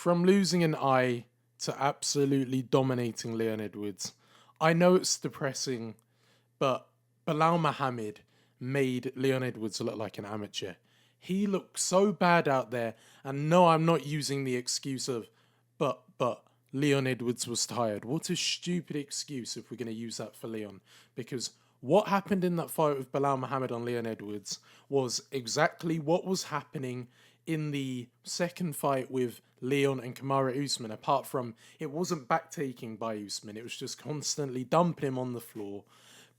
from losing an eye to absolutely dominating Leon Edwards, I know it's depressing, but Bilal Muhammad made Leon Edwards look like an amateur. He looked so bad out there, and no, I'm not using the excuse of, but Leon Edwards was tired. What a stupid excuse if we're going to use that for Leon, because what happened in that fight with Bilal Muhammad on Leon Edwards was exactly what was happening in the second fight with Leon and Kamaru Usman, apart from it wasn't back-taking by Usman, it was just constantly dumping him on the floor,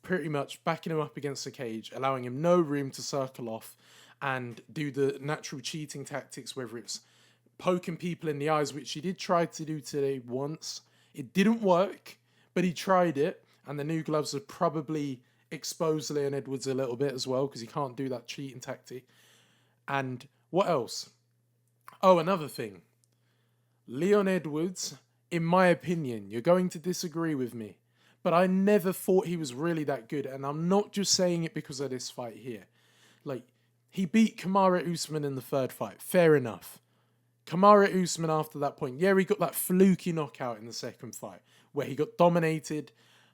pretty much backing him up against the cage, allowing him no room to circle off and do the natural cheating tactics, whether it's poking people in the eyes, which he did try to do today once. It didn't work, but he tried it, and the new gloves have probably exposed Leon Edwards a little bit as well, because he can't do that cheating tactic. And what else? Oh, another thing. Leon Edwards, in my opinion, you're going to disagree with me, but I never thought he was really that good, and I'm not just saying it because of this fight here. Like, he beat Kamaru Usman in the third fight. Fair enough. Kamaru Usman after that point, yeah, he got that fluky knockout in the second fight where he got dominated,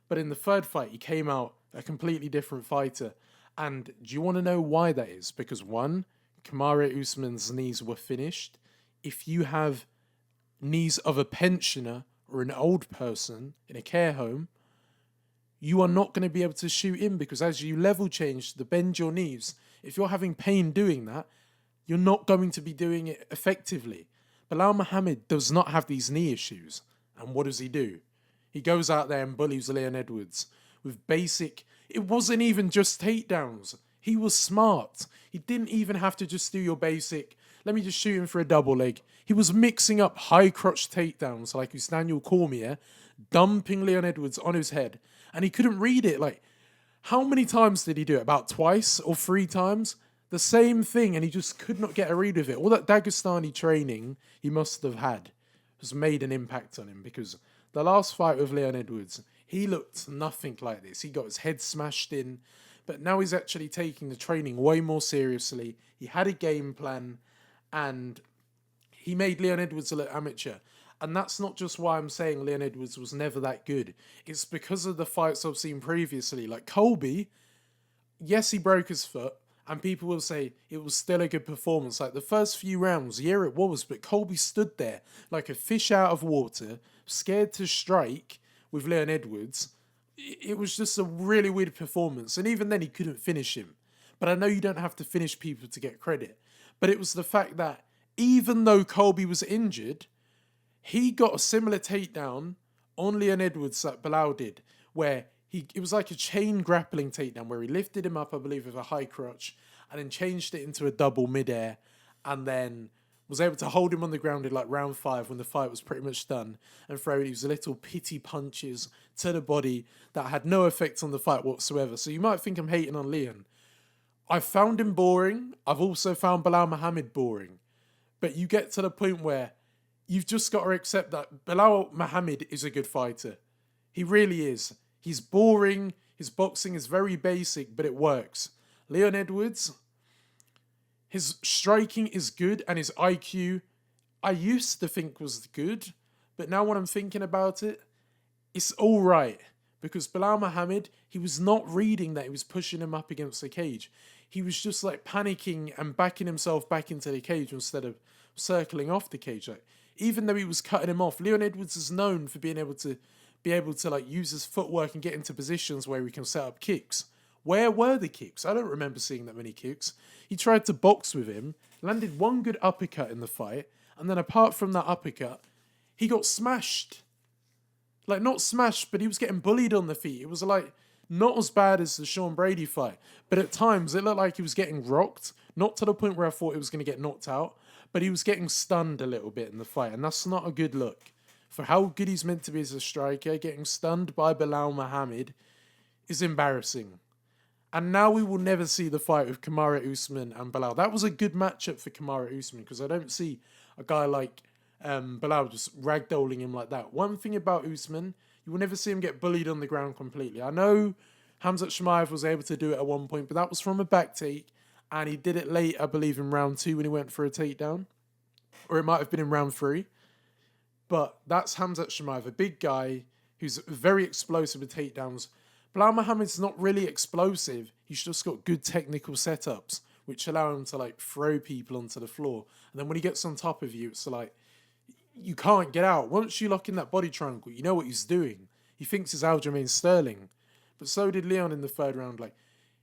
but in the third fight, he came out a completely different fighter. And do you want to know why that is? Because one, Kamaru Usman's knees were finished. If you have knees of a pensioner or an old person in a care home, you are not going to be able to shoot in, because as you level change to bend your knees, if you're having pain doing that, you're not going to be doing it effectively. Bilal Muhammad does not have these knee issues. And what does he do? He goes out there and bullies Leon Edwards with basic... It wasn't even just takedowns. He was smart. He didn't even have to just do your basic, let me just shoot him for a double leg. He was mixing up high crotch takedowns like Daniel Cormier, dumping Leon Edwards on his head. And he couldn't read it. Like, how many times did he do it? About twice or three times? The same thing, and he just could not get a read of it. All that Dagestani training he must have had has made an impact on him, because the last fight with Leon Edwards, he looked nothing like this. He got his head smashed in, but now he's actually taking the training way more seriously. He had a game plan, and he made Leon Edwards look amateur. And that's not just why I'm saying Leon Edwards was never that good. It's because of the fights I've seen previously. Like Colby, yes, he broke his foot, and people will say it was still a good performance. Like the first few rounds, yeah, it was, but Colby stood there like a fish out of water, scared to strike with Leon Edwards. It was just a really weird performance. And even then, he couldn't finish him. But I know you don't have to finish people to get credit. But it was the fact that even though Colby was injured, he got a similar takedown on Leon Edwards that Bilal did, where it was like a chain grappling takedown where he lifted him up, I believe, with a high crotch and then changed it into a double midair and then was able to hold him on the ground in like round 5 when the fight was pretty much done and throw these little pity punches to the body that had no effect on the fight whatsoever. So you might think I'm hating on Leon. I found him boring. I've also found Bilal Muhammad boring. But you get to the point where you've just got to accept that Bilal Muhammad is a good fighter. He really is. He's boring. His boxing is very basic, but it works. Leon Edwards, his striking is good, and his IQ, I used to think was good, but now when I'm thinking about it, it's all right. Because Bilal Muhammad, he was not reading that he was pushing him up against the cage. He was just like panicking and backing himself back into the cage instead of circling off the cage. Like, even though he was cutting him off, Leon Edwards is known for being able to like use his footwork and get into positions where he can set up kicks. Where were the kicks? I don't remember seeing that many kicks. He tried to box with him, landed one good uppercut in the fight, and then apart from that uppercut, he got smashed. Like, not smashed, but he was getting bullied on the feet. It was like not as bad as the Sean Brady fight, but at times it looked like he was getting rocked, not to the point where I thought he was going to get knocked out, but he was getting stunned a little bit in the fight, and that's not a good look. For how good he's meant to be as a striker, getting stunned by Bilal Muhammad is embarrassing. And now we will never see the fight with Kamaru Usman and Bilal. That was a good matchup for Kamaru Usman, because I don't see a guy like Bilal just ragdolling him like that. One thing about Usman, you will never see him get bullied on the ground completely. I know Khamzat Chimaev was able to do it at one point, but that was from a back take, and he did it late, I believe, in round 2 when he went for a takedown. Or it might have been in round 3. But that's Khamzat Chimaev, a big guy who's very explosive with takedowns. Bilal Muhammad's not really explosive. He's just got good technical setups, which allow him to like throw people onto the floor. And then when he gets on top of you, it's like, you can't get out. Once you lock in that body triangle, you know what he's doing. He thinks it's Aljamain Sterling. But so did Leon in the third round. Like,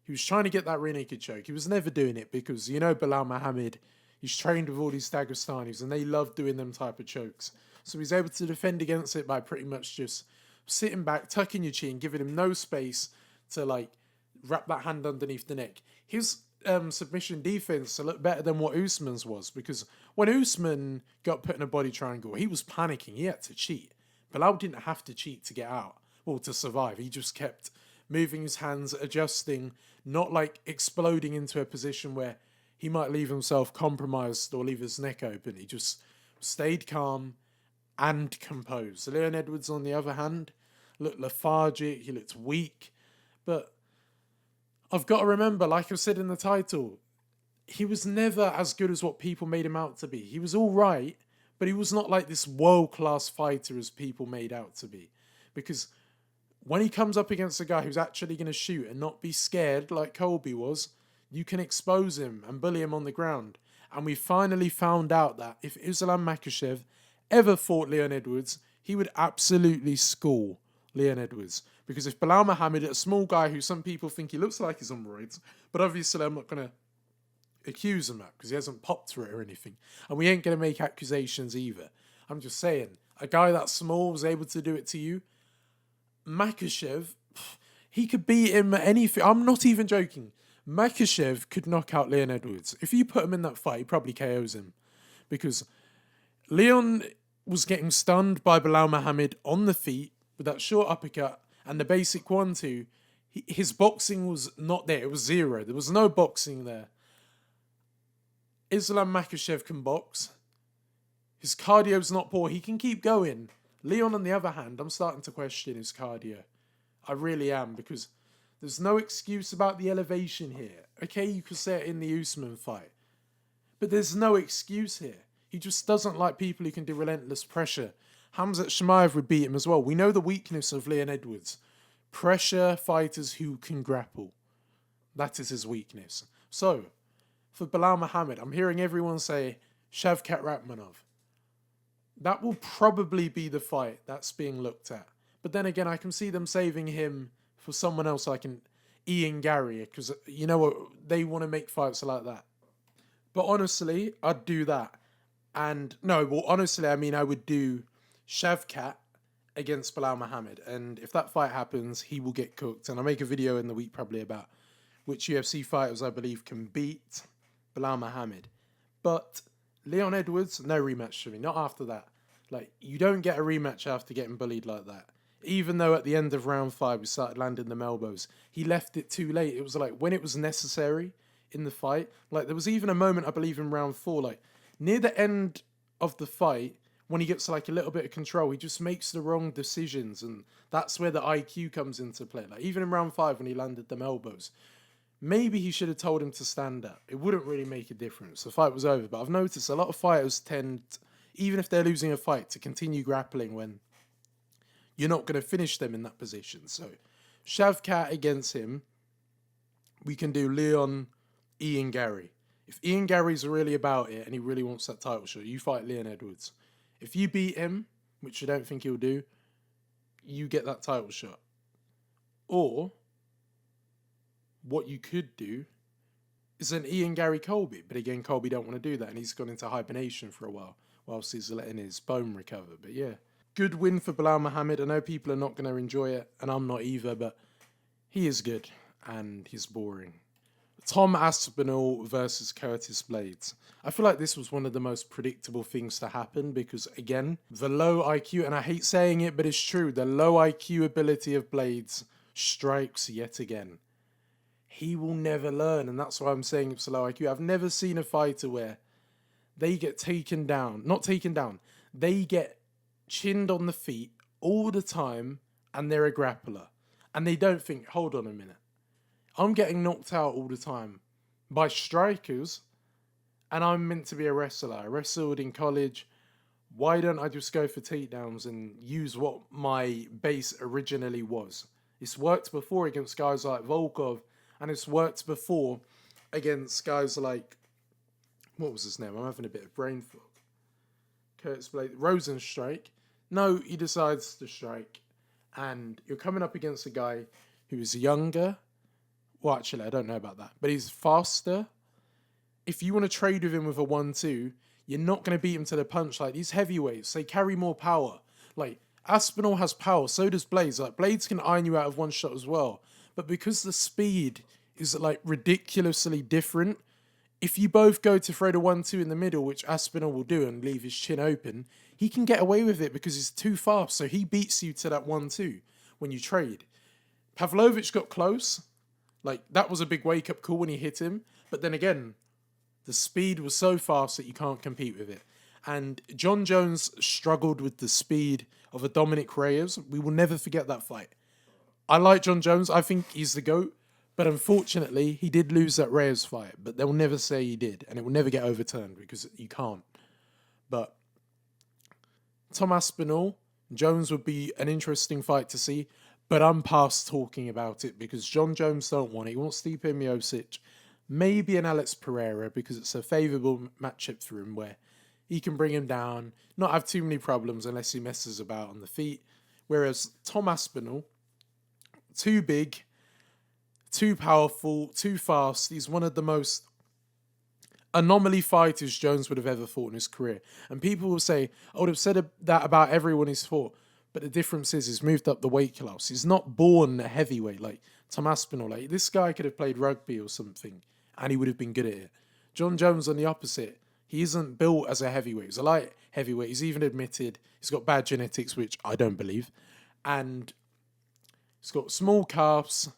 he was trying to get that rear naked choke. He was never doing it because, you know, Bilal Muhammad, he's trained with all these Dagestanis and they love doing them type of chokes. So he's able to defend against it by pretty much just sitting back, tucking your chin, giving him no space to, like, wrap that hand underneath the neck. His submission defense a lot better than what Usman's was, because when Usman got put in a body triangle, he was panicking. He had to cheat. Bilal didn't have to cheat to get out or to survive. He just kept moving his hands, adjusting, not like exploding into a position where he might leave himself compromised or leave his neck open. He just stayed calm and composed. Leon Edwards, on the other hand, looked lethargic. He looked weak. But I've got to remember, like I've said in the title, he was never as good as what people made him out to be. He was all right, but he was not like this world-class fighter as people made out to be. Because when he comes up against a guy who's actually going to shoot and not be scared like Colby was, you can expose him and bully him on the ground. And we finally found out that if Islam Makhachev ever fought Leon Edwards, he would absolutely school Leon Edwards. Because if Bilal Muhammad, a small guy who some people think he looks like he's on roids, but obviously I'm not going to accuse him of that because he hasn't popped for it or anything. And we ain't going to make accusations either. I'm just saying, a guy that small was able to do it to you. Makhachev, he could beat him at anything. I'm not even joking. Makhachev could knock out Leon Edwards. If you put him in that fight, he probably KOs him. Because Leon was getting stunned by Bilal Muhammad on the feet with that short uppercut and the basic 1-2. His boxing was not there. It was zero. There was no boxing there. Islam Makhachev can box. His cardio's not poor. He can keep going. Leon, on the other hand, I'm starting to question his cardio. I really am, because there's no excuse about the elevation here. Okay, you could say it in the Usman fight. But there's no excuse here. He just doesn't like people who can do relentless pressure. Khamzat Chimaev would beat him as well. We know the weakness of Leon Edwards. Pressure fighters who can grapple. That is his weakness. So, for Bilal Muhammad, I'm hearing everyone say Shavkat Rakhmonov. That will probably be the fight that's being looked at. But then again, I can see them saving him for someone else like an Ian Gary, because, you know what, they want to make fights like that. But honestly, I'd do that. And no, well, honestly, I mean, I would do Shavkat against Bilal Muhammad. And if that fight happens, he will get cooked. And I'll make a video in the week probably about which UFC fighters I believe can beat Bilal Muhammad. But Leon Edwards, no rematch for me. Not after that. Like, you don't get a rematch after getting bullied like that. Even though at the end of round 5, we started landing them elbows. He left it too late. It was like when it was necessary in the fight. Like, there was even a moment, I believe, in round 4, like, near the end of the fight, when he gets, like, a little bit of control, he just makes the wrong decisions. And that's where the IQ comes into play. Like, even in round 5, when he landed them elbows, maybe he should have told him to stand up. It wouldn't really make a difference. The fight was over. But I've noticed a lot of fighters tend, even if they're losing a fight, to continue grappling when you're not going to finish them in that position. So, Shavkat against him, we can do Leon, Ian Gary. If Ian Gary's really about it and he really wants that title shot, you fight Leon Edwards. If you beat him, which I don't think he'll do, you get that title shot. Or what you could do is an Ian Gary Colby. But again, Colby don't want to do that, and he's gone into hibernation for a while whilst he's letting his bone recover. But yeah, good win for Bilal Muhammad. I know people are not going to enjoy it, and I'm not either, but he is good, and he's boring. Tom Aspinall versus Curtis Blaydes. I feel like this was one of the most predictable things to happen because, again, the low IQ, and I hate saying it, but it's true, the low IQ ability of Blaydes strikes yet again. He will never learn, and that's why I'm saying it's a low IQ. I've never seen a fighter where they get taken down, not taken down, they get chinned on the feet all the time, and they're a grappler. And they don't think, hold on a minute, I'm getting knocked out all the time by strikers, and I'm meant to be a wrestler. I wrestled in college. Why don't I just go for takedowns and use what my base originally was? It's worked before against guys like Volkov, and it's worked before against guys like, what was his name? I'm having a bit of brain fog. Curtis Blaydes, Rosenstrike. No, he decides to strike, and you're coming up against a guy who is younger. Well, actually, I don't know about that, but he's faster. If you want to trade with him with a 1-2, you're not going to beat him to the punch. Like, these heavyweights, they carry more power. Like, Aspinall has power, so does Blaydes. Like, Blaydes can iron you out of one shot as well. But because the speed is, like, ridiculously different, if you both go to throw the 1-2 in the middle, which Aspinall will do and leave his chin open, he can get away with it because he's too fast. So he beats you to that 1-2 when you trade. Pavlovich got close. Like, that was a big wake-up call when he hit him. But then again, the speed was so fast that you can't compete with it. And John Jones struggled with the speed of a Dominic Reyes. We will never forget that fight. I like John Jones. I think he's the GOAT. But unfortunately, he did lose that Reyes fight. But they'll never say he did. And it will never get overturned because you can't. But Tom Aspinall, Jones would be an interesting fight to see. But I'm past talking about it because John Jones don't want it. He wants Stipe Miocic. Maybe an Alex Pereira because it's a favourable matchup for him where he can bring him down, not have too many problems unless he messes about on the feet. Whereas Tom Aspinall, too big, too powerful, too fast. He's one of the most anomaly fighters Jones would have ever fought in his career. And people will say, I would have said that about everyone he's fought. But the difference is he's moved up the weight class. He's not born a heavyweight like Tom Aspinall. Like, this guy could have played rugby or something and he would have been good at it. John Jones on the opposite. He isn't built as a heavyweight. He's a light heavyweight. He's even admitted he's got bad genetics, which I don't believe. And he's got small calves.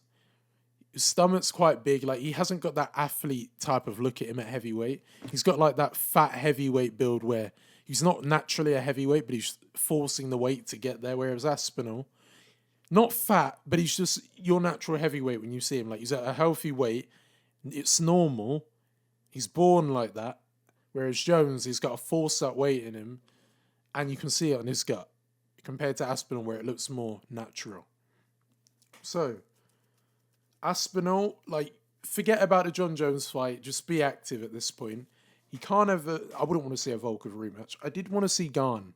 His stomach's quite big. Like, he hasn't got that athlete type of look at him at heavyweight. He's got like that fat heavyweight build where he's not naturally a heavyweight, but he's forcing the weight to get there. Whereas Aspinall, not fat, but he's just your natural heavyweight when you see him. Like, he's at a healthy weight. It's normal. He's born like that. Whereas Jones, he's got to force that weight in him. And you can see it on his gut. Compared to Aspinall, where it looks more natural. So, Aspinall, like, forget about the John Jones fight. Just be active at this point. He can't have I wouldn't want to see a Volkov rematch. I did want to see Gane.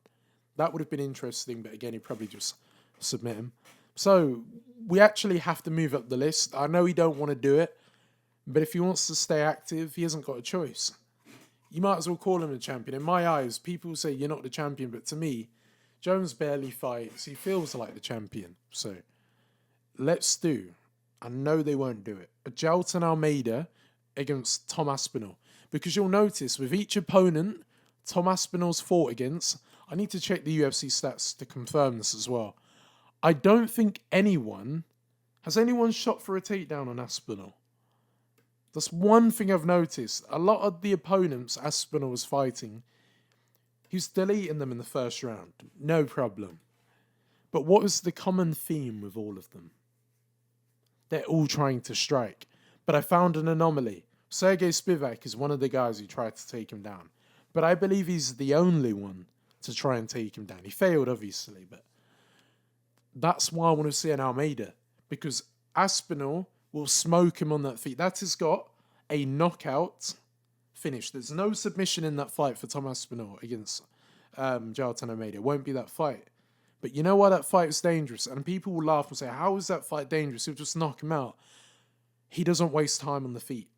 That would have been interesting, but again, he'd probably just submit him. So, we actually have to move up the list. I know he don't want to do it, but if he wants to stay active, he hasn't got a choice. You might as well call him a champion. In my eyes, people say you're not the champion, but to me, Jones barely fights. He feels like the champion. So, let's do. I know they won't do it. A Jailton Almeida against Tom Aspinall. Because you'll notice with each opponent Tom Aspinall's fought against, I need to check the UFC stats to confirm this as well. I don't think has anyone shot for a takedown on Aspinall? That's one thing I've noticed. A lot of the opponents Aspinall was fighting, he's deleting them in the first round. No problem. But what is the common theme with all of them? They're all trying to strike. But I found an anomaly. Sergey Spivak is one of the guys who tried to take him down. But I believe he's the only one to try and take him down. He failed, obviously, but that's why I want to see an Almeida. Because Aspinall will smoke him on that feet. That has got a knockout finish. There's no submission in that fight for Tom Aspinall against Jailton Almeida. It won't be that fight. But you know why that fight is dangerous? And people will laugh and say, how is that fight dangerous? He'll just knock him out. He doesn't waste time on the feet.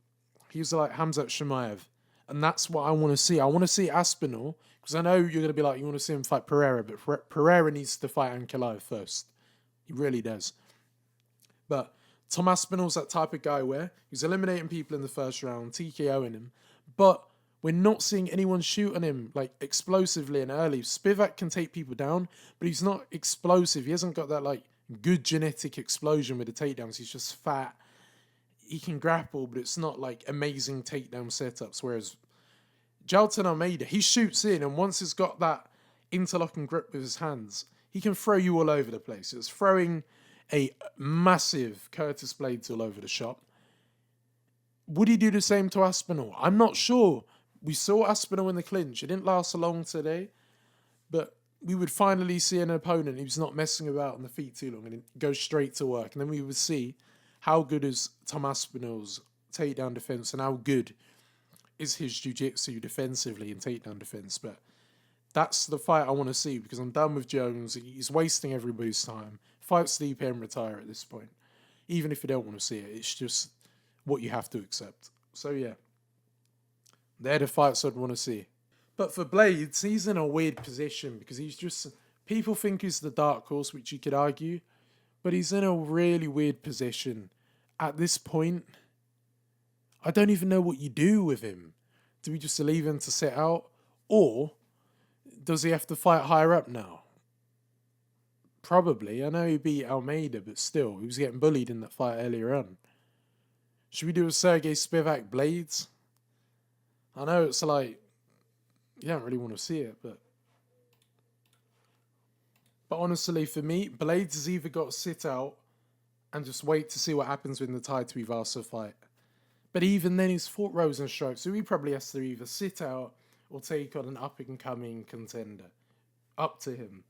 He's like Hamzat Chimaev. And that's what I want to see. I want to see Aspinall, because I know you're going to be like, you want to see him fight Pereira, but Pereira needs to fight Ankalaev first. He really does. But Tom Aspinall's that type of guy where he's eliminating people in the first round, TKOing him, but we're not seeing anyone shoot on him like explosively and early. Spivak can take people down, but he's not explosive. He hasn't got that like good genetic explosion with the takedowns. He's just fat. He can grapple, but it's not like amazing takedown setups. Whereas Jailton Almeida, he shoots in, and once he's got that interlocking grip with his hands, he can throw you all over the place. It's throwing a massive Curtis Blaydes all over the shop. Would he do the same to Aspinall? I'm not sure. We saw Aspinall in the clinch. It didn't last long today. But we would finally see an opponent who's not messing about on the feet too long and goes straight to work. And then we would see how good is Tom Aspinall's takedown defense and how good is his jiu-jitsu defensively and takedown defense. But that's the fight I want to see, because I'm done with Jones. He's wasting everybody's time. Fight Stipe and retire at this point. Even if you don't want to see it, it's just what you have to accept. So yeah, they're the fights I'd want to see. But for Blaydes, he's in a weird position because he's just... People think he's the dark horse, which you could argue, but he's in a really weird position. At this point, I don't even know what you do with him. Do we just leave him to sit out? Or does he have to fight higher up now? Probably. I know he beat Almeida, but still, he was getting bullied in that fight earlier on. Should we do a Sergey Spivak Blaydes? I know it's like... You don't really want to see it, but honestly, for me, Blaydes has either got to sit out and just wait to see what happens with the Tai Tuivasa fight. But even then, he's fought Rosenstruck, so he probably has to either sit out or take on an up-and-coming contender. Up to him.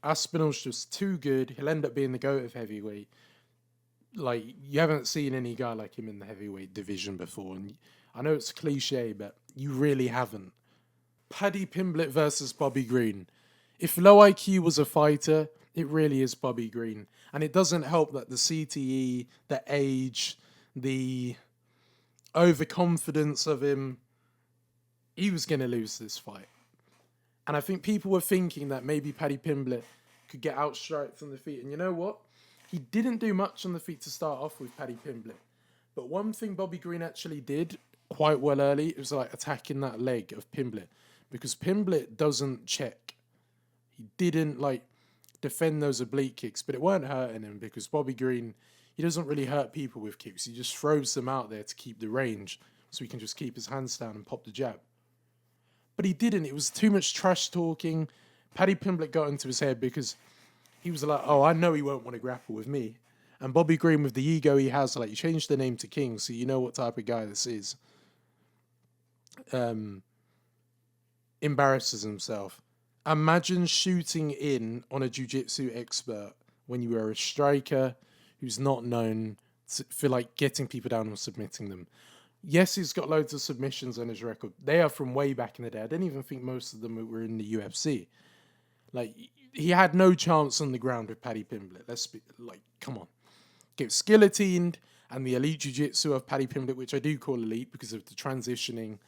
Aspinall's just too good. He'll end up being the GOAT of heavyweight. Like, you haven't seen any guy like him in the heavyweight division before. And I know it's cliche, but you really haven't. Paddy Pimblett versus Bobby Green. If low IQ was a fighter, it really is Bobby Green. And it doesn't help that the CTE, the age, the overconfidence of him, he was going to lose this fight. And I think people were thinking that maybe Paddy Pimblett could get outstriked on the feet. And you know what? He didn't do much on the feet to start off with, Paddy Pimblett. But one thing Bobby Green actually did quite well early, it was like attacking that leg of Pimblett. Because Pimblett doesn't check. He didn't like defend those oblique kicks, but it weren't hurting him because Bobby Green, he doesn't really hurt people with kicks. He just throws them out there to keep the range so he can just keep his hands down and pop the jab. But he didn't. It was too much trash talking. Paddy Pimblett got into his head because he was like, oh, I know he won't want to grapple with me. And Bobby Green, with the ego he has, like, you changed the name to King, so you know what type of guy this is. Embarrasses himself. Imagine shooting in on a jiu-jitsu expert when you are a striker who's not known for like getting people down or submitting them. Yes, he's got loads of submissions on his record. They are from way back in the day. I don't even think most of them were in the UFC. Like, he had no chance on the ground with Paddy Pimblett. Let's be like, come on. Get skilletined and the elite jiu-jitsu of Paddy Pimblett, which I do call elite because of the transitioning.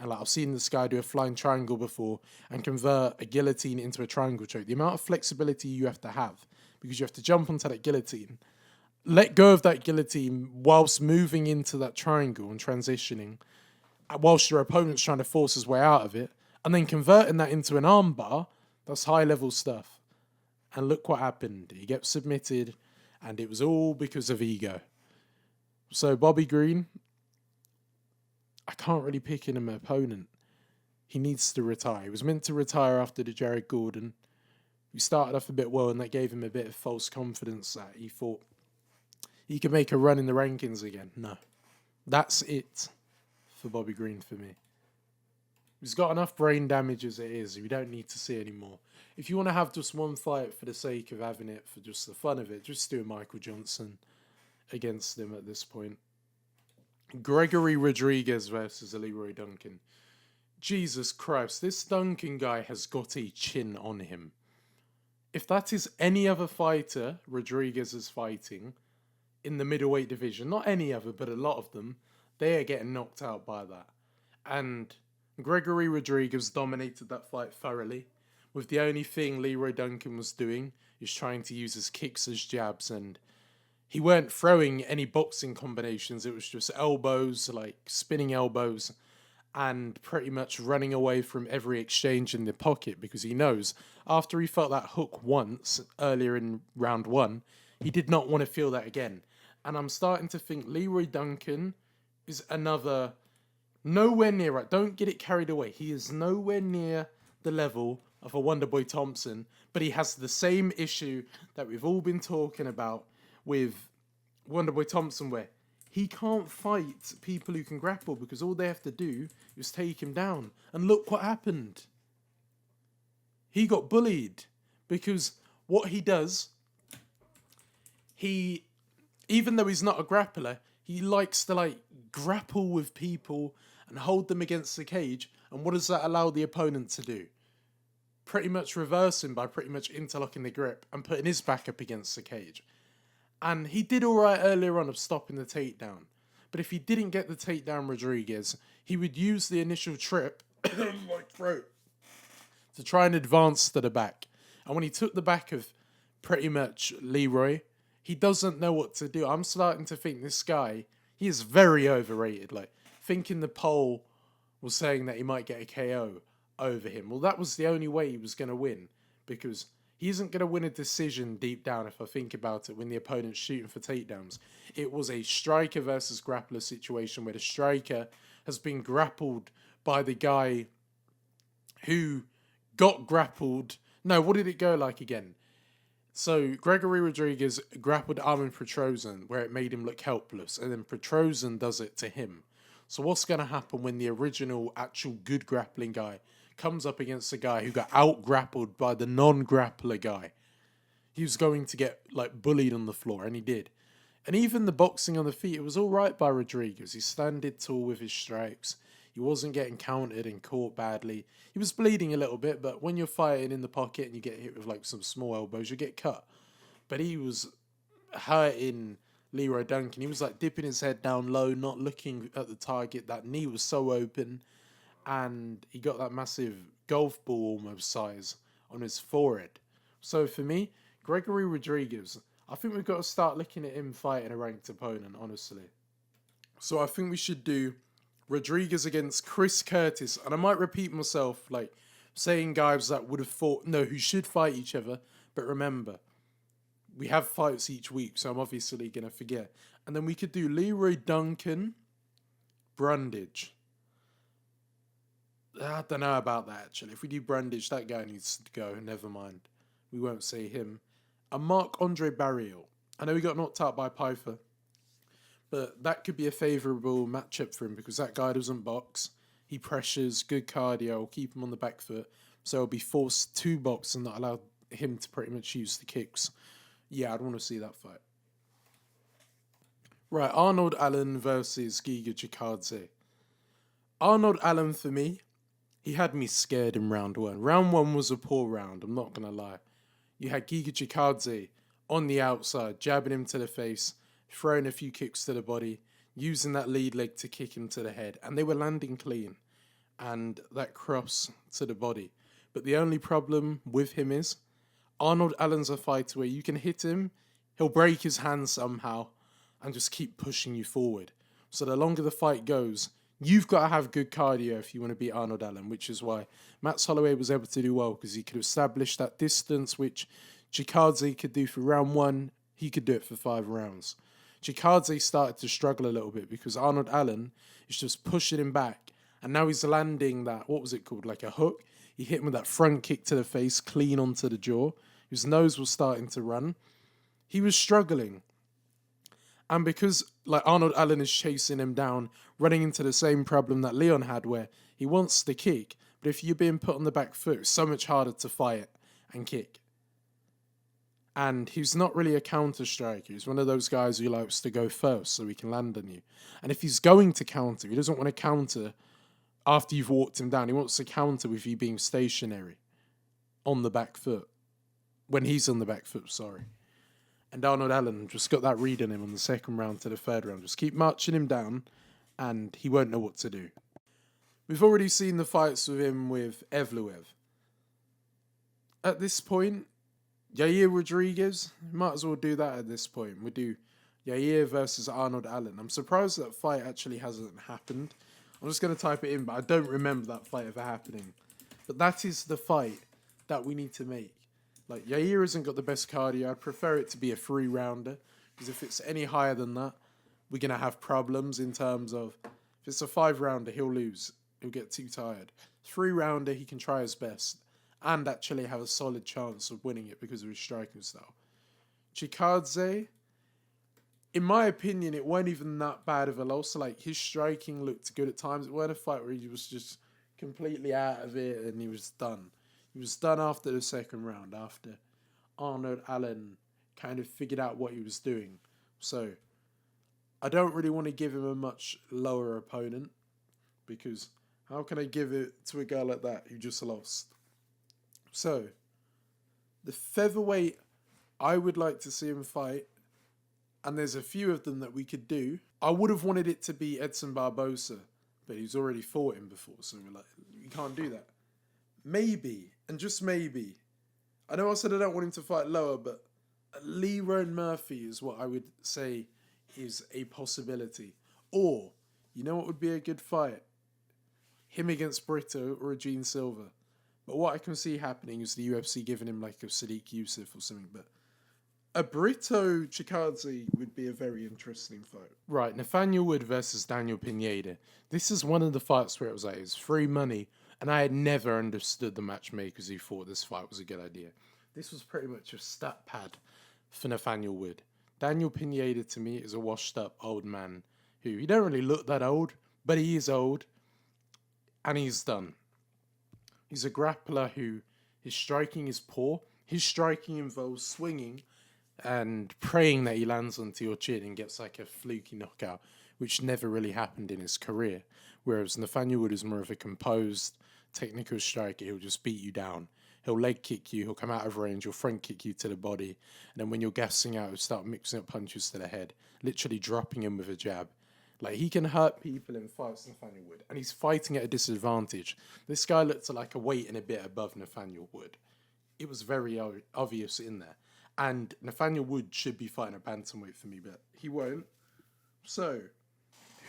And like, I've seen this guy do a flying triangle before and convert a guillotine into a triangle choke. The amount of flexibility you have to have, because you have to jump onto that guillotine, let go of that guillotine whilst moving into that triangle and transitioning, whilst your opponent's trying to force his way out of it, and then converting that into an armbar, that's high-level stuff. And look what happened. He gets submitted, and it was all because of ego. So Bobby Green, I can't really pick him an opponent. He needs to retire. He was meant to retire after the Jared Gordon. He started off a bit well, and that gave him a bit of false confidence that he thought he could make a run in the rankings again. No. That's it for Bobby Green for me. He's got enough brain damage as it is. We don't need to see any more. If you want to have just one fight for the sake of having it, for just the fun of it, just do a Michael Johnson against him at this point. Gregory Rodrigues versus Leroy Duncan. Jesus Christ, this Duncan guy has got a chin on him. If that is any other fighter Rodrigues is fighting in the middleweight division, not any other, but a lot of them, they are getting knocked out by that. And Gregory Rodrigues dominated that fight thoroughly, with the only thing Leroy Duncan was doing is trying to use his kicks as jabs, and he weren't throwing any boxing combinations. It was just elbows, like spinning elbows, and pretty much running away from every exchange in the pocket, because he knows after he felt that hook once earlier in round one, he did not want to feel that again. And I'm starting to think Leroy Duncan is another nowhere near it. Don't get it carried away. He is nowhere near the level of a Wonderboy Thompson, but he has the same issue that we've all been talking about with Wonderboy Thompson, where he can't fight people who can grapple because all they have to do is take him down. And look what happened. he got bullied because what he does, even though he's not a grappler, he likes to like grapple with people and hold them against the cage. And what does that allow the opponent to do? Pretty much reverse him by pretty much interlocking the grip and putting his back up against the cage. And he did all right earlier on of stopping the takedown. But if he didn't get the takedown Rodrigues, he would use the initial trip my throat to try and advance to the back. And when he took the back of pretty much Leroy, he doesn't know what to do. I'm starting to think this guy, he is very overrated. Like, thinking the poll was saying that he might get a KO over him. Well, that was the only way he was going to win, because he isn't going to win a decision deep down, if I think about it, when the opponent's shooting for takedowns. It was a striker versus grappler situation where the striker has been grappled by the guy who got grappled. No, what did it go like again? So Gregory Rodrigues grappled Armin Petrosyan where it made him look helpless, and then Petrosyan does it to him. So what's going to happen when the original actual good grappling guy comes up against a guy who got out-grappled by the non-grappler guy? He was going to get like bullied on the floor, and he did. And even the boxing on the feet, it was all right by Rodrigues. He standed tall with his strikes. He wasn't getting countered and caught badly. He was bleeding a little bit, but when you're fighting in the pocket and you get hit with like some small elbows, you get cut. But he was hurting Leroy Duncan. He was like dipping his head down low, not looking at the target. That knee was so open, and he got that massive golf ball almost size on his forehead. So for me, Gregory Rodrigues, I think we've got to start looking at him fighting a ranked opponent, honestly. So I think we should do Rodrigues against Chris Curtis. And I might repeat myself, like saying guys that would have fought, no, who should fight each other. But remember, we have fights each week, so I'm obviously going to forget. And then we could do Leroy Duncan, Brundage. I don't know about that, actually. If we do Brundage, that guy needs to go. Never mind. We won't say him. And Marc-Andre Barrios. I know he got knocked out by Pyfer, but that could be a favourable matchup for him because that guy doesn't box. He pressures, good cardio, keep him on the back foot. So he'll be forced to box and not allow him to pretty much use the kicks. Yeah, I'd want to see that fight. Right, Arnold Allen versus Giga Chikadze. Arnold Allen, for me, he had me scared in round one. Round one was a poor round, I'm not going to lie. You had Giga Chikadze on the outside, jabbing him to the face, throwing a few kicks to the body, using that lead leg to kick him to the head. And they were landing clean. And that cross to the body. But the only problem with him is Arnold Allen's a fighter where you can hit him, he'll break his hand somehow and just keep pushing you forward. So the longer the fight goes, you've got to have good cardio if you want to beat Arnold Allen, which is why Max Holloway was able to do well, because he could establish that distance, which Chikadze could do for round one. He could do it for 5 rounds. Chikadze started to struggle a little bit because Arnold Allen is just pushing him back. And now he's landing that, what was it called, like a hook? He hit him with that front kick to the face, clean onto the jaw. His nose was starting to run. He was struggling. And because like Arnold Allen is chasing him down, running into the same problem that Leon had where he wants the kick, but if you're being put on the back foot, it's so much harder to fight and kick. And he's not really a counter striker. He's one of those guys who likes to go first so he can land on you. And if he's going to counter, he doesn't want to counter after you've walked him down. He wants to counter with you being stationary on the back foot. When he's on the back foot, sorry. And Arnold Allen just got that read on him on the second round to the third round. Just keep marching him down and he won't know what to do. We've already seen the fights with him with Evloev. At this point, Yair Rodrigues, might as well do that at this point. We do Yair versus Arnold Allen. I'm surprised that fight actually hasn't happened. I'm just going to type it in, but I don't remember that fight ever happening. But that is the fight that we need to make. Like, Yair hasn't got the best cardio. I'd prefer it to be a 3-rounder. Because if it's any higher than that, we're going to have problems in terms of... If it's a 5-rounder, he'll lose. He'll get too tired. 3-rounder, he can try his best. And actually have a solid chance of winning it because of his striking style. Chikadze, in my opinion, it weren't even that bad of a loss. Like, his striking looked good at times. It weren't a fight where he was just completely out of it and he was done. He was done after the second round, after Arnold Allen kind of figured out what he was doing. So I don't really want to give him a much lower opponent, because how can I give it to a guy like that who just lost? So the featherweight I would like to see him fight, and there's a few of them that we could do. I would have wanted it to be Edson Barbosa, but he's already fought him before, so we're like, you can't do that. Maybe, and just maybe, I know I said I don't want him to fight lower, but Loughran Murphy is what I would say is a possibility. Or, you know what would be a good fight? Him against Brito or a Gene Silva. But what I can see happening is the UFC giving him like a Sadiq Youssef or something. But a Brito Chikadze would be a very interesting fight. Right, Nathaniel Wood versus Daniel Pineda. This is one of the fights where it was like, it's free money. And I had never understood the matchmakers who thought this fight was a good idea. This was pretty much a stat pad for Nathaniel Wood. Daniel Pineda, to me, is a washed-up old man who, he don't really look that old, but he is old, and he's done. He's a grappler who, his striking is poor. His striking involves swinging and praying that he lands onto your chin and gets like a fluky knockout, which never really happened in his career. Whereas Nathaniel Wood is more of a composed, technical striker. He'll just beat you down. He'll leg kick you, he'll come out of range, he'll front kick you to the body, and then when you're gassing out, he'll start mixing up punches to the head, literally dropping him with a jab. Like, he can hurt people in fights, Nathaniel Wood, and he's fighting at a disadvantage. This guy looked like a weight and a bit above Nathaniel Wood. It was very obvious in there. And Nathaniel Wood should be fighting a bantamweight for me, but he won't. So,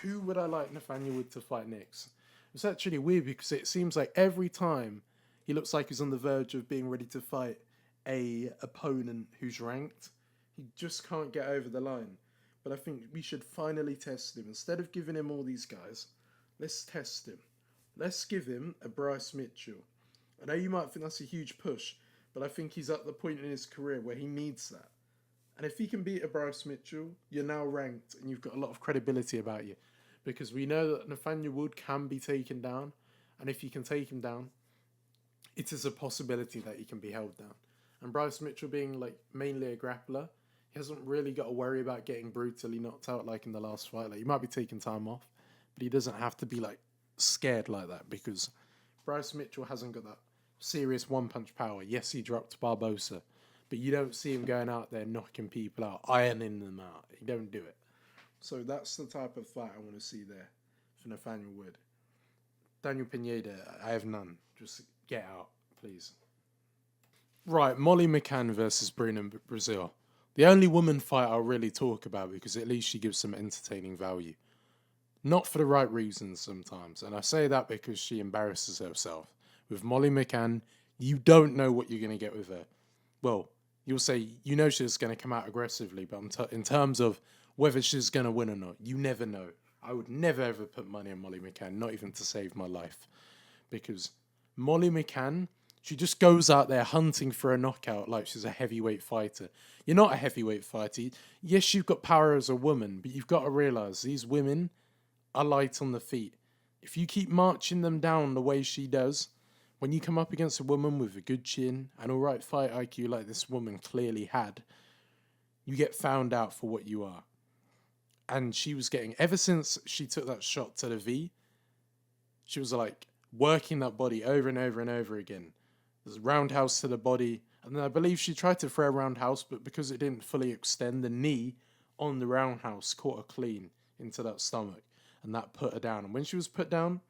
who would I like Nathaniel Wood to fight next? It's actually weird because it seems like every time he looks like he's on the verge of being ready to fight a opponent who's ranked, he just can't get over the line. But I think we should finally test him. Instead of giving him all these guys, let's test him. Let's give him a Bryce Mitchell. I know you might think that's a huge push, but I think he's at the point in his career where he needs that. And if he can beat a Bryce Mitchell, you're now ranked and you've got a lot of credibility about you. Because we know that Nathaniel Wood can be taken down. And if you can take him down, it is a possibility that he can be held down. And Bryce Mitchell being like mainly a grappler, he hasn't really got to worry about getting brutally knocked out like in the last fight. Like, he might be taking time off, but he doesn't have to be like scared like that, because Bryce Mitchell hasn't got that serious one-punch power. Yes, he dropped Barbosa, but you don't see him going out there knocking people out, ironing them out. He don't do it. So that's the type of fight I want to see there for Nathaniel Wood. Daniel Pineda, I have none. Just get out, please. Right, Molly McCann versus Bruna Brasil. The only woman fight I'll really talk about, because at least she gives some entertaining value. Not for the right reasons sometimes, and I say that because she embarrasses herself. With Molly McCann, you don't know what you're going to get with her. Well, you'll say, you know she's going to come out aggressively, but in terms of whether she's going to win or not, you never know. I would never ever put money on Molly McCann, not even to save my life. Because Molly McCann, she just goes out there hunting for a knockout like she's a heavyweight fighter. You're not a heavyweight fighter. Yes, you've got power as a woman, but you've got to realise these women are light on the feet. If you keep marching them down the way she does, when you come up against a woman with a good chin and all right fight IQ like this woman clearly had, you get found out for what you are. And she was getting, ever since she took that shot to the V, she was like working that body over and over and over again. There's a roundhouse to the body, and then I believe she tried to throw a roundhouse, but because it didn't fully extend, the knee on the roundhouse caught her clean into that stomach, and that put her down. And when she was put down,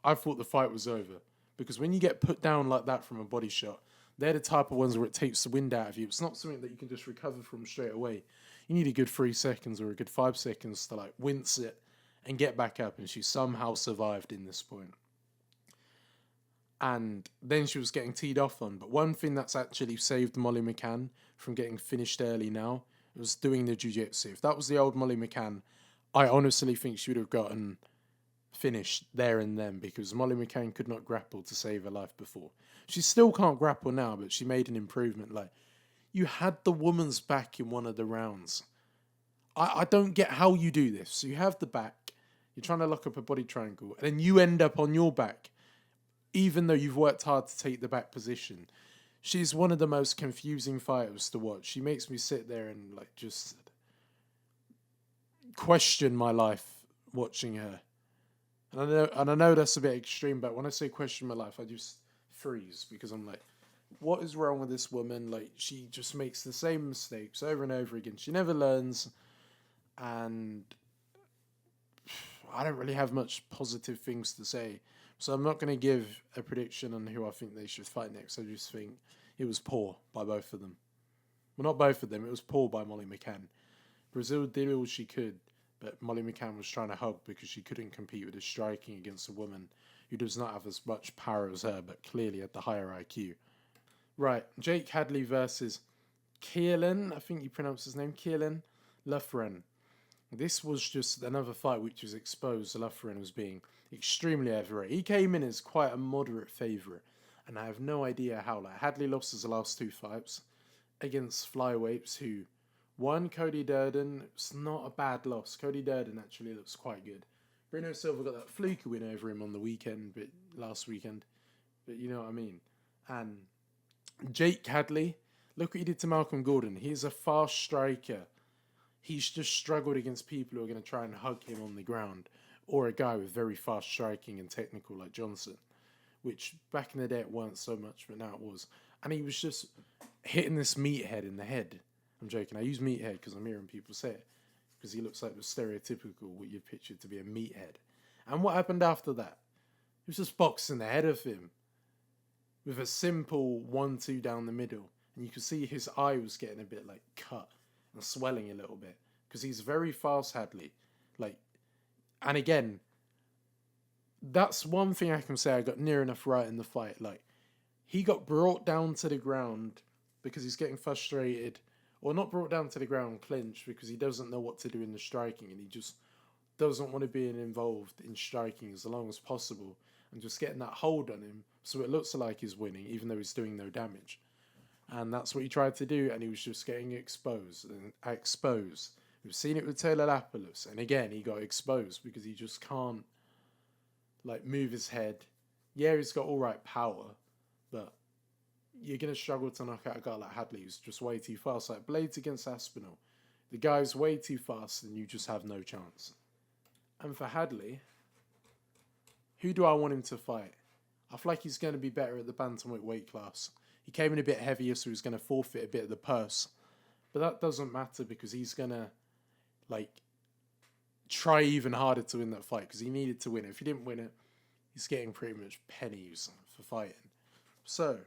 I thought the fight was over. Because when you get put down like that from a body shot, they're the type of ones where it takes the wind out of you. It's not something that you can just recover from straight away. You need a good 3 seconds or a good 5 seconds to like wince it and get back up. And she somehow survived in this point. And then she was getting teed off on. But one thing that's actually saved Molly McCann from getting finished early now was doing the jiu-jitsu. If that was the old Molly McCann, I honestly think she would have gotten finished there and then, because Molly McCann could not grapple to save her life before. She still can't grapple now, but she made an improvement. Like, you had the woman's back in one of the rounds. I don't get how you do this. So you have the back, you're trying to lock up a body triangle, and then you end up on your back even though you've worked hard to take the back position. She's one of the most confusing fighters to watch. She makes me sit there and like just question my life watching her. And I know that's a bit extreme, but when I say question my life, I just freeze because I'm like, what is wrong with this woman? Like, she just makes the same mistakes over and over again. She never learns, and I don't really have much positive things to say. So I'm not going to give a prediction on who I think they should fight next. I just think it was poor by both of them. Well, not both of them. It was poor by Molly McCann. Brasil did all she could, but Molly McCann was trying to hug because she couldn't compete with the striking against a woman who does not have as much power as her, but clearly had the higher IQ. Right, Jake Hadley versus Keelan, I think you pronounce his name, Keelan Loughran. This was just another fight which was exposed Loughran was being extremely overrated. He came in as quite a moderate favourite, and I have no idea how. Like, Hadley lost his last 2 fights against flyweights who won. Cody Durden. It's not a bad loss. Cody Durden actually looks quite good. Bruno Silva got that fluky win over him on the weekend, but last weekend. But you know what I mean. And Jake Hadley, look what he did to Malcolm Gordon. He's a fast striker. He's just struggled against people who are going to try and hug him on the ground, or a guy with very fast striking and technical like Johnson, which back in the day it weren't so much, but now it was. And he was just hitting this meathead in the head. I'm joking. I use meathead because I'm hearing people say it, because he looks like the stereotypical what you'd picture to be a meathead. And what happened after that? He was just boxing the head of him with a simple 1-2 down the middle. And you could see his eye was getting a bit like cut and swelling a little bit because he's very fast, Hadley. Like, and again, that's one thing I can say I got near enough right in the fight. Like, he got brought down to the ground because he's getting frustrated, or not brought down to the ground, clinched, because he doesn't know what to do in the striking, and he just doesn't want to be involved in striking as long as possible, and just getting that hold on him so it looks like he's winning, even though he's doing no damage. And that's what he tried to do, and he was just getting exposed and exposed. We've seen it with Taylor Lapalus, and again, he got exposed because he just can't, like, move his head. Yeah, he's got all right power, but you're going to struggle to knock out a guy like Hadley who's just way too fast. Like Blaydes against Aspinall. The guy's way too fast and you just have no chance. And for Hadley, who do I want him to fight? I feel like he's going to be better at the bantamweight weight class. He came in a bit heavier, so he's going to forfeit a bit of the purse. But that doesn't matter because he's going to, like, try even harder to win that fight because he needed to win it. If he didn't win it, he's getting pretty much pennies for fighting. So,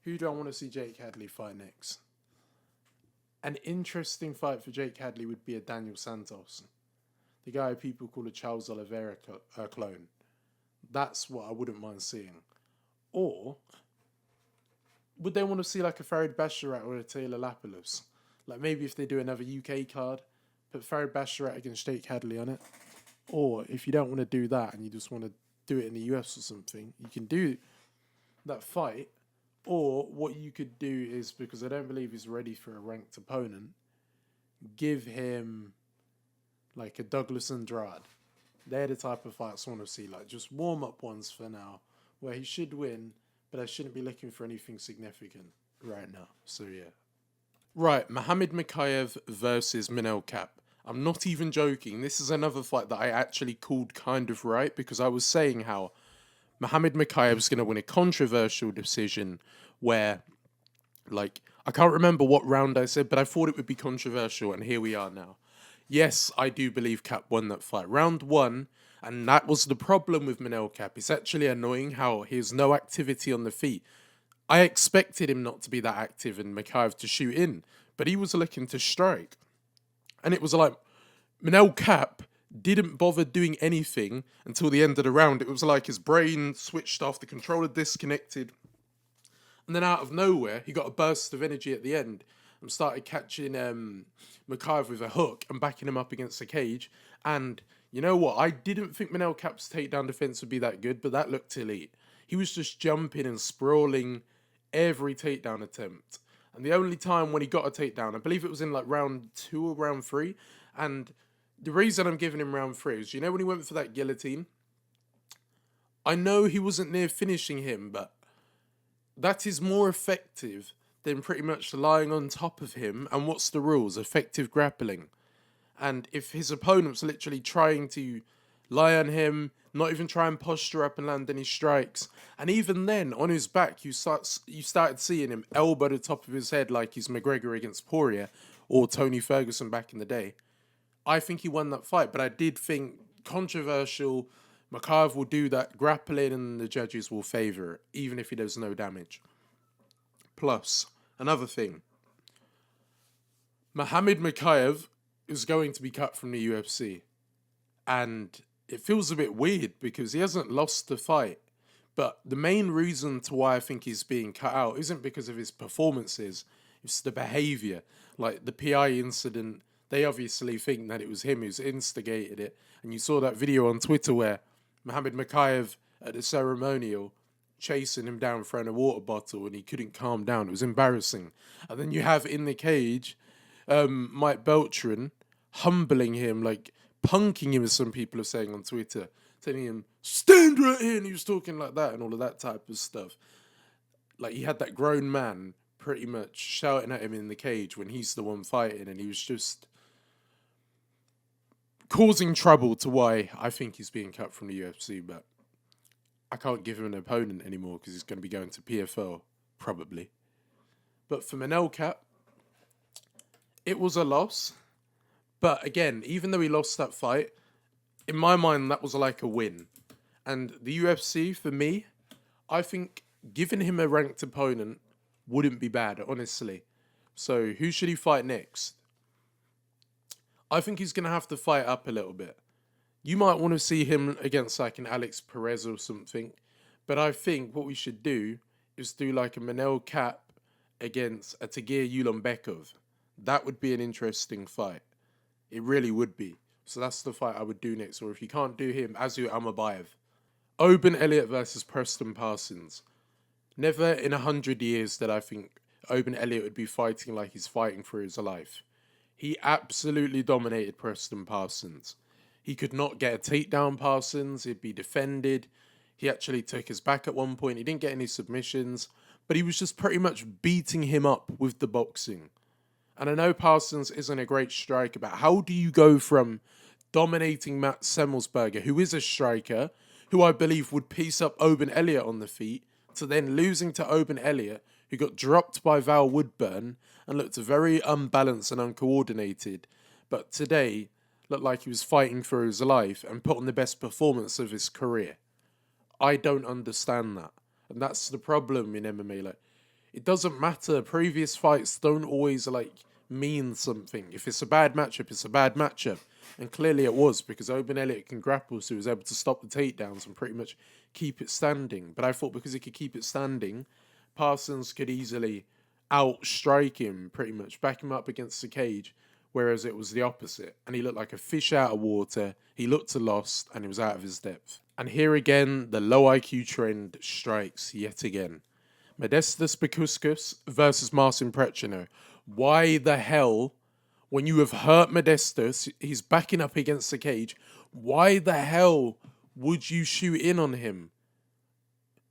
who do I want to see Jake Hadley fight next? An interesting fight for Jake Hadley would be a Daniel Santos. The guy people call a Charles Oliveira clone. That's what I wouldn't mind seeing. Or would they want to see like a Farid Basharat or a Taylor Lapalus? Like maybe if they do another UK card, put Farid Basharat against Jake Hadley on it. Or if you don't want to do that and you just want to do it in the US or something, you can do that fight. Or what you could do is, because I don't believe he's ready for a ranked opponent, give him like a Douglas Andrade. They're the type of fights I want to see, like just warm-up ones for now, where he should win, but I shouldn't be looking for anything significant right now. So yeah. Right, Mohamed Mokaev versus Manel Kape. I'm not even joking. This is another fight that I actually called kind of right, because I was saying how Mohamed Mokaev is going to win a controversial decision where, like, I can't remember what round I said, but I thought it would be controversial, and here we are now. Yes, I do believe Kape won that fight. Round 1, and that was the problem with Manel Kape. It's actually annoying how he has no activity on the feet. I expected him not to be that active and Mokaev to shoot in, but he was looking to strike. And it was like, Manel Kape didn't bother doing anything until the end of the round. It was like his brain switched off, the controller disconnected, and then out of nowhere, he got a burst of energy at the end and started catching Mokaev with a hook and backing him up against the cage. And you know what? I didn't think Manel Kape's takedown defense would be that good, but that looked elite. He was just jumping and sprawling every takedown attempt. And the only time when he got a takedown, I believe it was in like round 2 or round 3, and the reason I'm giving him round 3 is, you know when he went for that guillotine? I know he wasn't near finishing him, but that is more effective than pretty much lying on top of him. And what's the rules? Effective grappling. And if his opponent's literally trying to lie on him, not even try and posture up and land any strikes, and even then, on his back, you started seeing him elbow the top of his head like he's McGregor against Poirier or Tony Ferguson back in the day. I think he won that fight, but I did think controversial. Mokaev will do that grappling and the judges will favour it, even if he does no damage. Plus, another thing. Mohamed Mokaev is going to be cut from the UFC. And it feels a bit weird because he hasn't lost the fight. But the main reason to why I think he's being cut out isn't because of his performances. It's the behaviour. Like the PI incident, they obviously think that it was him who's instigated it. And you saw that video on Twitter where Mohamed Mokaev at the ceremonial chasing him down, throwing a water bottle, and he couldn't calm down. It was embarrassing. And then you have in the cage Mike Beltran humbling him, like punking him, as some people are saying on Twitter, telling him, stand right here, and he was talking like that and all of that type of stuff. Like, he had that grown man pretty much shouting at him in the cage when he's the one fighting, and he was just causing trouble to why I think he's being cut from the UFC, but I can't give him an opponent anymore because he's going to be going to PFL, probably. But for Manel Kape, it was a loss. But again, even though he lost that fight, in my mind, that was like a win. And the UFC, for me, I think giving him a ranked opponent wouldn't be bad, honestly. So who should he fight next? I think he's going to have to fight up a little bit. You might want to see him against like an Alex Perez or something. But I think what we should do is do like a Manel Kape against a Tagir Ulanbekov. That would be an interesting fight. It really would be. So that's the fight I would do next. Or if you can't do him, Azu Amabayev. Oban Elliott versus Preston Parsons. Never in 100 years did I think Oban Elliott would be fighting like he's fighting for his life. He absolutely dominated Preston Parsons. He could not get a takedown Parsons. He'd be defended. He actually took his back at one point. He didn't get any submissions. But he was just pretty much beating him up with the boxing. And I know Parsons isn't a great striker, but how do you go from dominating Matt Semmelsberger, who is a striker, who I believe would piece up Oban Elliott on the feet, to then losing to Oban Elliott, who got dropped by Val Woodburn and looked very unbalanced and uncoordinated, but today looked like he was fighting for his life and put on the best performance of his career. I don't understand that. And that's the problem in MMA. Like, it doesn't matter. Previous fights don't always mean something. If it's a bad matchup, it's a bad matchup. And clearly it was, because Oban Elliott can grapple, so he was able to stop the takedowns and pretty much keep it standing. But I thought because he could keep it standing, Parsons could easily outstrike him, pretty much, back him up against the cage, whereas it was the opposite. And he looked like a fish out of water. He looked lost, and he was out of his depth. And here again, the low IQ trend strikes yet again. Modestas Bukauskas versus Marcin Prachnio. Why the hell, when you have hurt Modestas, he's backing up against the cage, why the hell would you shoot in on him?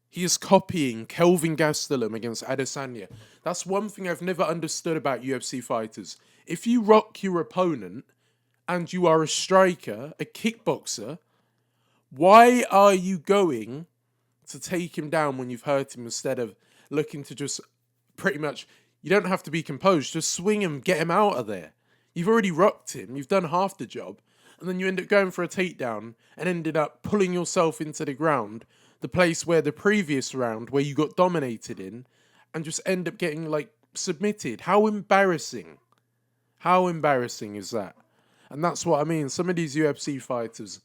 He is copying Kelvin Gastelum against Adesanya. That's one thing I've never understood about UFC fighters. If you rock your opponent and you are a striker, a kickboxer, why are you going to take him down when you've hurt him instead of looking to just pretty much, you don't have to be composed, just swing him, get him out of there. You've already rocked him, you've done half the job, and then you end up going for a takedown and ended up pulling yourself into the ground, the place where the previous round, where you got dominated in, and just end up getting, submitted. How embarrassing. How embarrassing is that? And that's what I mean. Some of these UFC fighters,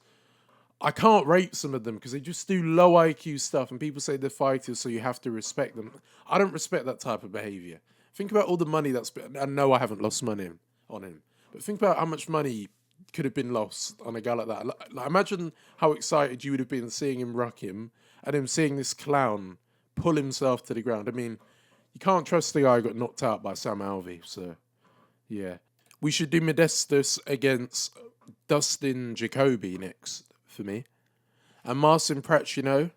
I can't rate some of them because they just do low IQ stuff, and people say they're fighters, so you have to respect them. I don't respect that type of behaviour. Think about all the money that's been... I know I haven't lost money on him, but think about how much money could have been lost on a guy like that. Imagine how excited you would have been seeing him rock him, and him seeing this clown pull himself to the ground. I mean, you can't trust the guy who got knocked out by Sam Alvey, so yeah. We should do Modestas against Dustin Jacoby next, for me. And Marcin Prachnio,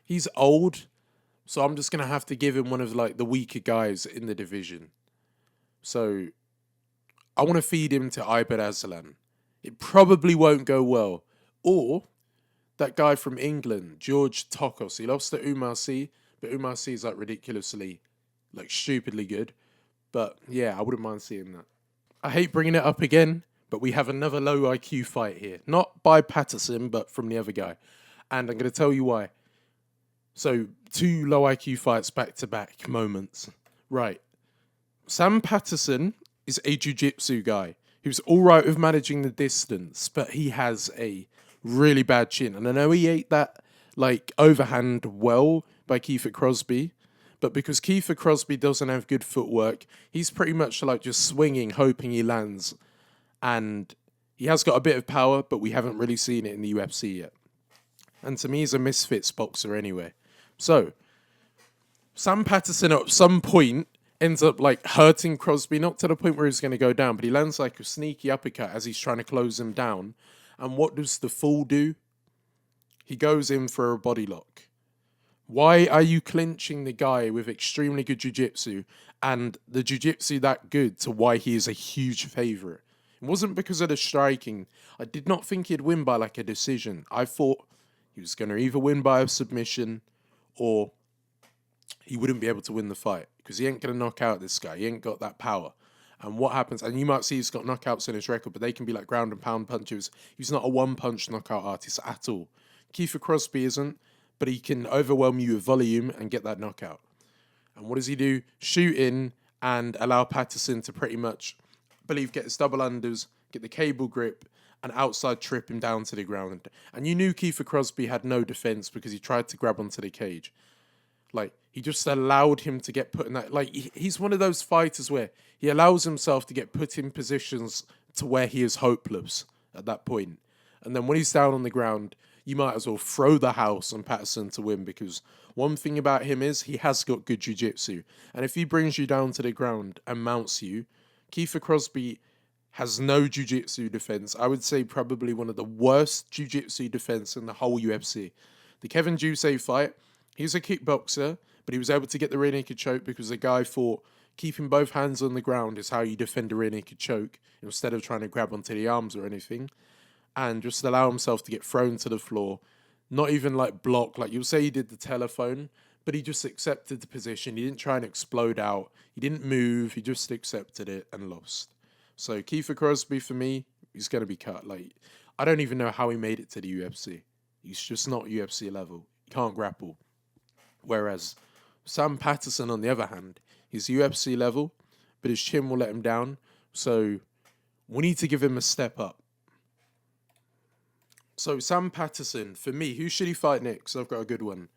he's old, so I'm just going to have to give him one of like the weaker guys in the division. So I want to feed him to Iber Aslan. It probably won't go well. Or that guy from England, George Tokos, he lost to Umar Sy, but Umar Sy is like ridiculously, like stupidly good. But yeah, I wouldn't mind seeing that. I hate bringing it up again, but we have another low IQ fight here. Not by Patterson, but from the other guy. And I'm going to tell you why. So, 2 low IQ fights back-to-back moments. Right. Sam Patterson is a jiu-jitsu guy who's all right with managing the distance, but he has a really bad chin. And I know he ate that like overhand well by Kiefer Crosbie, but because Kiefer Crosbie doesn't have good footwork, he's pretty much like just swinging, hoping he lands. And he has got a bit of power, but we haven't really seen it in the UFC yet. And to me, he's a misfits boxer anyway. So, Sam Patterson at some point ends up like hurting Crosbie, not to the point where he's going to go down, but he lands like a sneaky uppercut as he's trying to close him down. And what does the fool do? He goes in for a body lock. Why are you clinching the guy with extremely good jiu-jitsu and the jiu-jitsu that good to why he is a huge favourite? It wasn't because of the striking. I did not think he'd win by like a decision. I thought he was going to either win by a submission or he wouldn't be able to win the fight because he ain't going to knock out this guy. He ain't got that power. And what happens, and you might see he's got knockouts in his record, but they can be like ground and pound punches. He's not a one-punch knockout artist at all. Kiefer Crosbie isn't, but he can overwhelm you with volume and get that knockout. And what does he do? Shoot in and allow Patterson to pretty much, I believe, get his double unders, get the cable grip, and outside trip him down to the ground. And you knew Kiefer Crosbie had no defense because he tried to grab onto the cage. Like, he just allowed him to get put in that... Like, he's one of those fighters where he allows himself to get put in positions to where he is hopeless at that point. And then when he's down on the ground, you might as well throw the house on Patterson to win, because one thing about him is he has got good jiu-jitsu. And if he brings you down to the ground and mounts you, Kiefer Crosbie has no jiu-jitsu defense. I would say probably one of the worst jiu-jitsu defense in the whole UFC. The Kevin Duce fight, he's a kickboxer, but he was able to get the rear naked choke because the guy thought keeping both hands on the ground is how you defend a rear naked choke instead of trying to grab onto the arms or anything. And just allow himself to get thrown to the floor. Not even like block, like you'll say he did the telephone, but he just accepted the position. He didn't try and explode out. He didn't move. He just accepted it and lost. So Kiefer Crosbie, for me, he's going to be cut. Like, I don't even know how he made it to the UFC. He's just not UFC level. He can't grapple. Whereas Sam Patterson, on the other hand, he's UFC level, but his chin will let him down. So we need to give him a step up. So Sam Patterson, for me, who should he fight next? I've got a good one.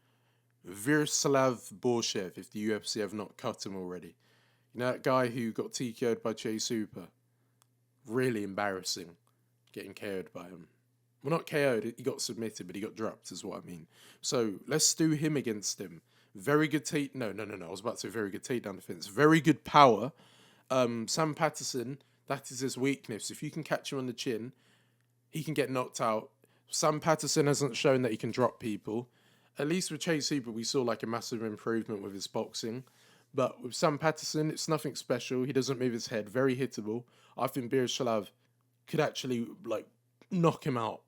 Virslav Borshev, if the UFC have not cut him already. You know that guy who got TKO'd by Chase Hooper? Really embarrassing, getting KO'd by him. Well, not KO'd, he got submitted, but he got dropped, is what I mean. So let's do him against him. Very good No. I was about to say very good takedown defense. Very good power. Sam Patterson, that is his weakness. If you can catch him on the chin, he can get knocked out. Sam Patterson hasn't shown that he can drop people. At least with Chase Hooper, we saw like a massive improvement with his boxing. But with Sam Patterson, it's nothing special. He doesn't move his head. Very hittable. I think Virslav could actually like knock him out.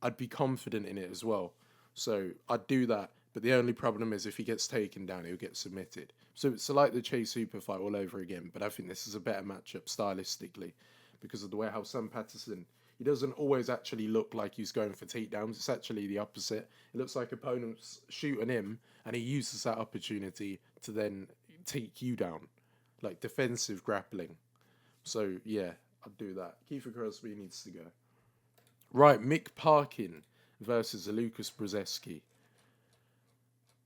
I'd be confident in it as well. So I'd do that. But the only problem is if he gets taken down, he'll get submitted. So it's like the Chase Hooper fight all over again. But I think this is a better matchup stylistically because of the way how Sam Patterson... He doesn't always actually look like he's going for takedowns. It's actually the opposite. It looks like opponents shooting him, and he uses that opportunity to then take you down, like defensive grappling. So, yeah, I'd do that. Kiefer Crosbie needs to go. Right, Mick Parkin versus Lucas Brzeski.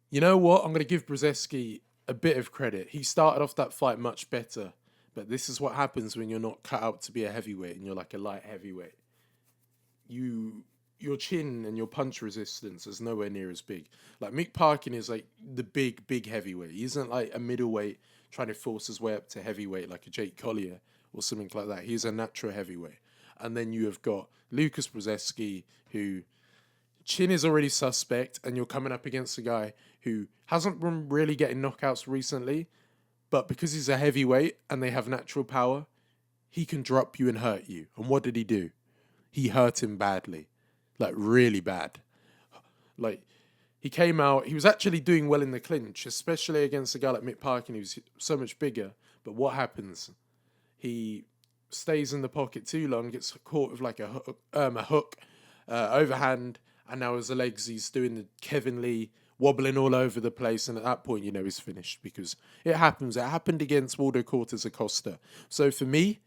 You know what? I'm going to give Brzeski a bit of credit. He started off that fight much better, but this is what happens when you're not cut out to be a heavyweight and you're like a light heavyweight. Your chin and your punch resistance is nowhere near as big. Like Mick Parkin is like the big heavyweight. He isn't like a middleweight trying to force his way up to heavyweight like a Jake Collier or something like that. He's a natural heavyweight. And then you have got Lucas Brzeski, who chin is already suspect, and you're coming up against a guy who hasn't been really getting knockouts recently, but because he's a heavyweight and they have natural power, he can drop you and hurt you. And what did he do? He hurt him badly. Like, really bad. Like, he came out, he was actually doing well in the clinch, especially against a guy like Mick Parkin, who's so much bigger. But what happens? He stays in the pocket too long, gets caught with like a hook, overhand, and now as the legs, he's doing the Kevin Lee, wobbling all over the place, and at that point, you know he's finished, because it happens. It happened against Waldo Cortes Acosta. So for me,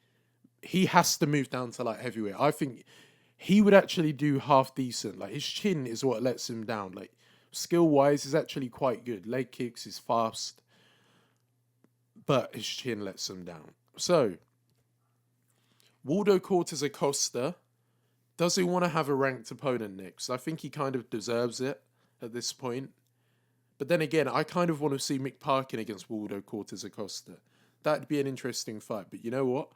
he has to move down to light heavyweight. I think he would actually do half decent. Like, his chin is what lets him down. Like, skill-wise, he's actually quite good. Leg kicks, he's fast, but his chin lets him down. So, Waldo Cortes Acosta, does he want to have a ranked opponent next? I think he kind of deserves it at this point. But then again, I kind of want to see Mick Parkin against Waldo Cortes Acosta. That'd be an interesting fight. But you know what?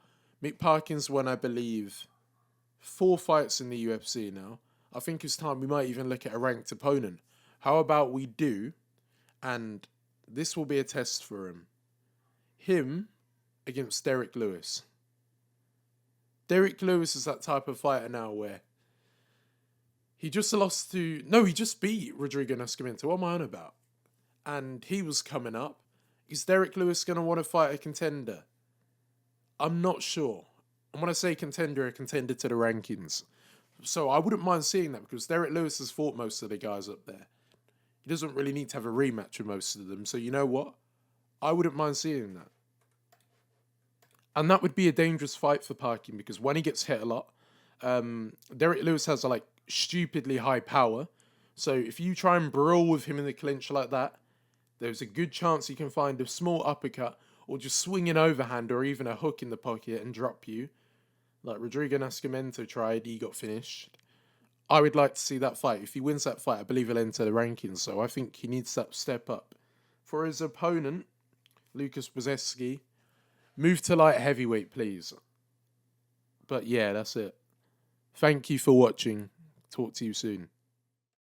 Mick Parkin's won, I believe, 4 fights in the UFC now. I think it's time we might even look at a ranked opponent. How about we do, and this will be a test for him against Derek Lewis. Derek Lewis is that type of fighter now where he just he just beat Rodrigues Nascimento. What am I on about? And he was coming up. Is Derek Lewis going to want to fight a contender? I'm not sure. And when I say contender, a contender to the rankings. So I wouldn't mind seeing that, because Derek Lewis has fought most of the guys up there. He doesn't really need to have a rematch with most of them. So you know what? I wouldn't mind seeing that. And that would be a dangerous fight for Parkin, because when he gets hit a lot, Derek Lewis has a stupidly high power. So if you try and brawl with him in the clinch like that, there's a good chance he can find a small uppercut or just swing an overhand or even a hook in the pocket and drop you. Like Rodrigues Nascimento tried, he got finished. I would like to see that fight. If he wins that fight, I believe he'll enter the rankings. So I think he needs that step up. For his opponent, Lucas Brzeski, move to light heavyweight, please. But yeah, that's it. Thank you for watching. Talk to you soon.